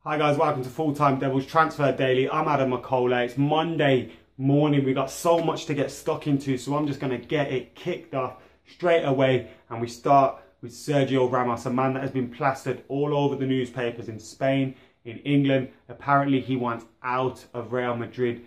Hi guys, welcome to Full Time Devils Transfer Daily. I'm Adam McCullough. It's Monday morning. We got so much to get stuck into, so I'm just going to get it kicked off straight away. And we start with Sergio Ramos, a man that has been plastered all over the newspapers in Spain, in England. Apparently he wants out of Real Madrid.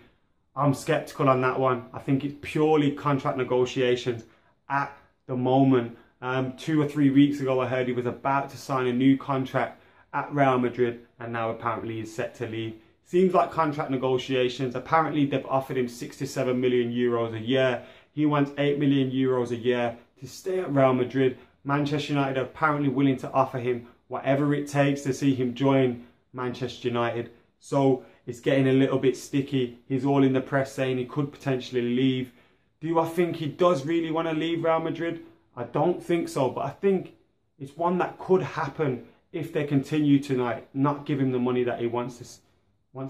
I'm sceptical on that one. I think it's purely contract negotiations at the moment. 2 or 3 weeks ago I heard he was about to sign a new contract at Real Madrid, and now apparently he's set to leave. Seems like contract negotiations. Apparently they've offered him 67 million euros a year. He wants 8 million euros a year to stay at Real Madrid. Manchester United are apparently willing to offer him whatever it takes to see him join Manchester United. So it's getting a little bit sticky. He's all in the press saying he could potentially leave. Do I think he does really want to leave Real Madrid? I don't think so, but I think it's one that could happen if they continue to not give him the money that he wants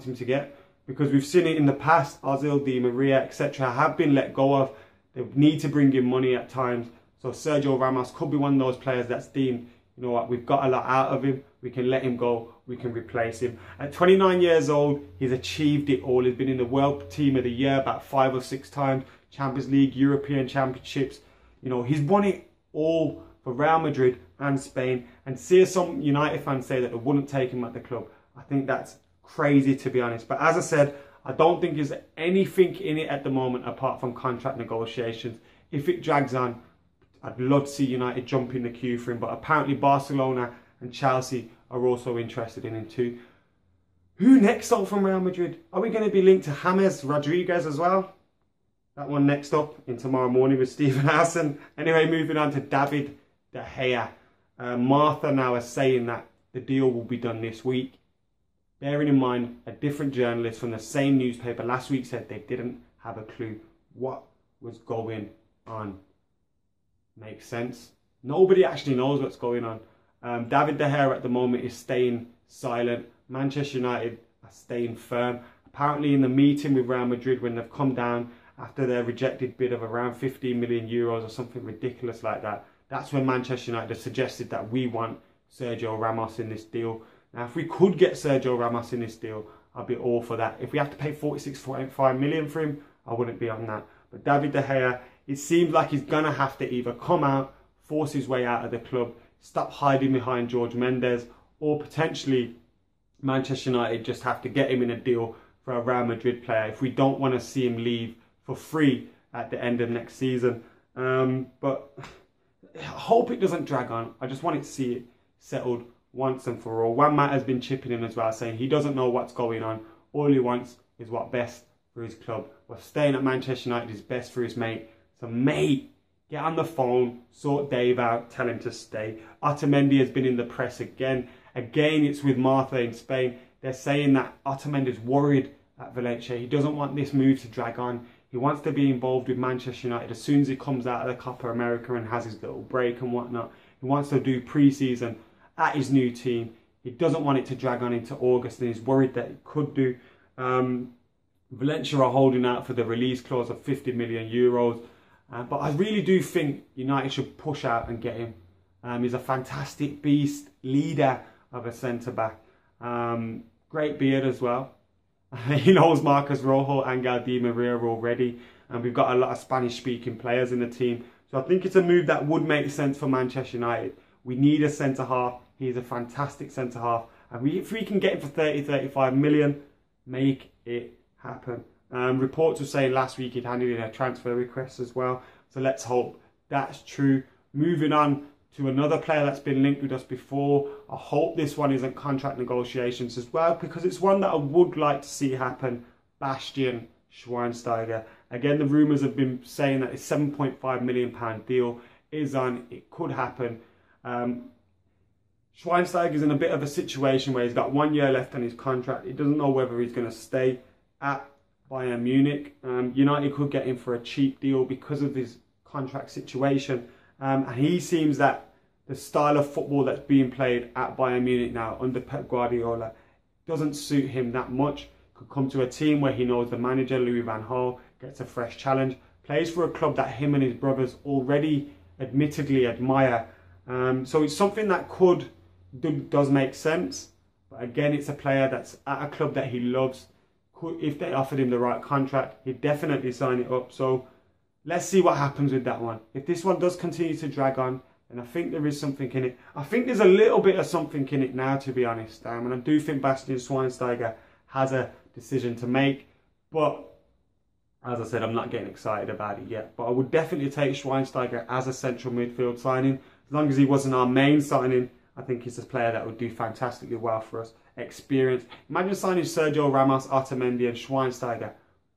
him to get. Because we've seen it in the past, Ozil, Di Maria, etc. have been let go of. They need to bring in money at times. So Sergio Ramos could be one of those players that's deemed, you know what, we've got a lot out of him, we can let him go, we can replace him. At 29 years old, he's achieved it all. He's been in the World Team of the Year about 5 or 6 times, Champions League, European Championships. You know, he's won it all for Real Madrid and Spain. And see some United fans say that they wouldn't take him at the club. I think that's crazy, to be honest. But as I said, I don't think there's anything in it at the moment apart from contract negotiations. If it drags on, I'd love to see United jump in the queue for him. But apparently Barcelona and Chelsea are also interested in him too. Who next up from Real Madrid? Are we going to be linked to James Rodriguez as well? That one next up in tomorrow morning with Stephen Hassan. Anyway, moving on to David De Gea. Martha now is saying that the deal will be done this week. Bearing in mind, a different journalist from the same newspaper last week said they didn't have a clue what was going on. Makes sense. Nobody actually knows what's going on. David De Gea at the moment is staying silent. Manchester United are staying firm. Apparently in the meeting with Real Madrid, when they've come down after their rejected bid of around 15 million euros or something ridiculous like that, that's when Manchester United have suggested that we want Sergio Ramos in this deal. Now, if we could get Sergio Ramos in this deal, I'd be all for that. If we have to pay 46.5 million for him, I wouldn't be on that. But David De Gea, it seems like he's going to have to either come out, force his way out of the club, stop hiding behind George Mendes, or potentially Manchester United just have to get him in a deal for a Real Madrid player if we don't want to see him leave for free at the end of next season. But I hope it doesn't drag on. I just want it to see it settled once and for all. One Matt has been chipping in as well, saying he doesn't know what's going on. All he wants is what's best for his club. Well, staying at Manchester United is best for his mate. So mate, get on the phone, sort Dave out, tell him to stay. Otamendi has been in the press again. Again, it's with Martha in Spain. They're saying that Otamendi is worried at Valencia. He doesn't want this move to drag on. He wants to be involved with Manchester United as soon as he comes out of the Copa America and has his little break and whatnot. He wants to do pre-season at his new team. He doesn't want it to drag on into August, and he's worried that it could do. Valencia are holding out for the release clause of 50 million euros. But I really do think United should push out and get him. He's a fantastic beast, leader of a centre-back. Great beard as well. He knows Marcos Rojo and Di Maria already. And we've got a lot of Spanish-speaking players in the team. So I think it's a move that would make sense for Manchester United. We need a centre-half. He's a fantastic centre-half. And if we can get him for 30-35 million, make it happen. Reports were saying last week he'd handed in a transfer request as well. So let's hope that's true. Moving on to another player that's been linked with us before. I hope this one isn't contract negotiations as well, because it's one that I would like to see happen. Bastian Schweinsteiger. Again, the rumours have been saying that his £7.5 million deal is on. It could happen. Schweinsteiger's in a bit of a situation where he's got 1 year left on his contract. He doesn't know whether he's going to stay at Bayern Munich. United could get him for a cheap deal because of his contract situation. And he seems that the style of football that's being played at Bayern Munich now under Pep Guardiola doesn't suit him that much. Could come to a team where he knows the manager, Louis van Gaal, gets a fresh challenge. Plays for a club that him and his brothers already admittedly admire. So it's something that does make sense. But again, it's a player that's at a club that he loves. If they offered him the right contract, he'd definitely sign it up. So let's see what happens with that one. If this one does continue to drag on, and I think there is something in it. I think there's a little bit of something in it now, to be honest. And I do think Bastian Schweinsteiger has a decision to make. But as I said, I'm not getting excited about it yet. But I would definitely take Schweinsteiger as a central midfield signing. As long as he wasn't our main signing, I think he's a player that would do fantastically well for us. Experience. Imagine signing Sergio Ramos, Otamendi and Schweinsteiger.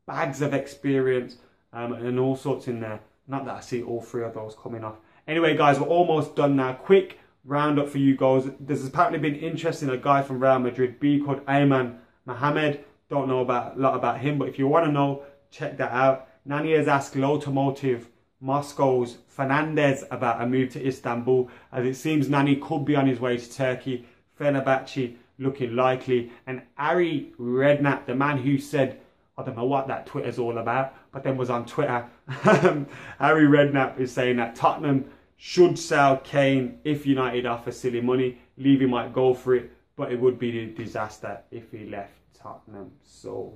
Bags of experience and all sorts in there. Not that I see all three of those coming off. Anyway, guys, we're almost done now. Quick roundup for you guys. There's apparently been interest in a guy from Real Madrid, B, called Ayman Mohamed. Don't know a lot about him, but if you want to know, check that out. Nani has asked Lokomotiv Moscow's Fernandez about a move to Istanbul, as it seems Nani could be on his way to Turkey. Fenerbahce looking likely. And Ari Redknapp, the man who said, I don't know what that Twitter's all about, but then was on Twitter. Harry Redknapp is saying that Tottenham should sell Kane if United offer silly money. Levy might go for it, but it would be a disaster if he left Tottenham. So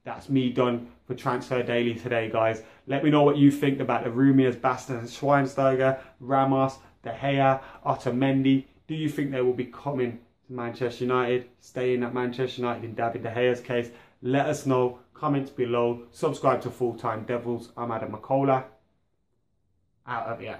that's me done for Transfer Daily today, guys. Let me know what you think about the rumours, Bastian Schweinsteiger, Ramos, De Gea, Otamendi. Do you think they will be coming to Manchester United, staying at Manchester United in David De Gea's case? Let us know. Comments below. Subscribe to Full Time Devils. I'm Adam McCullough. Out of here.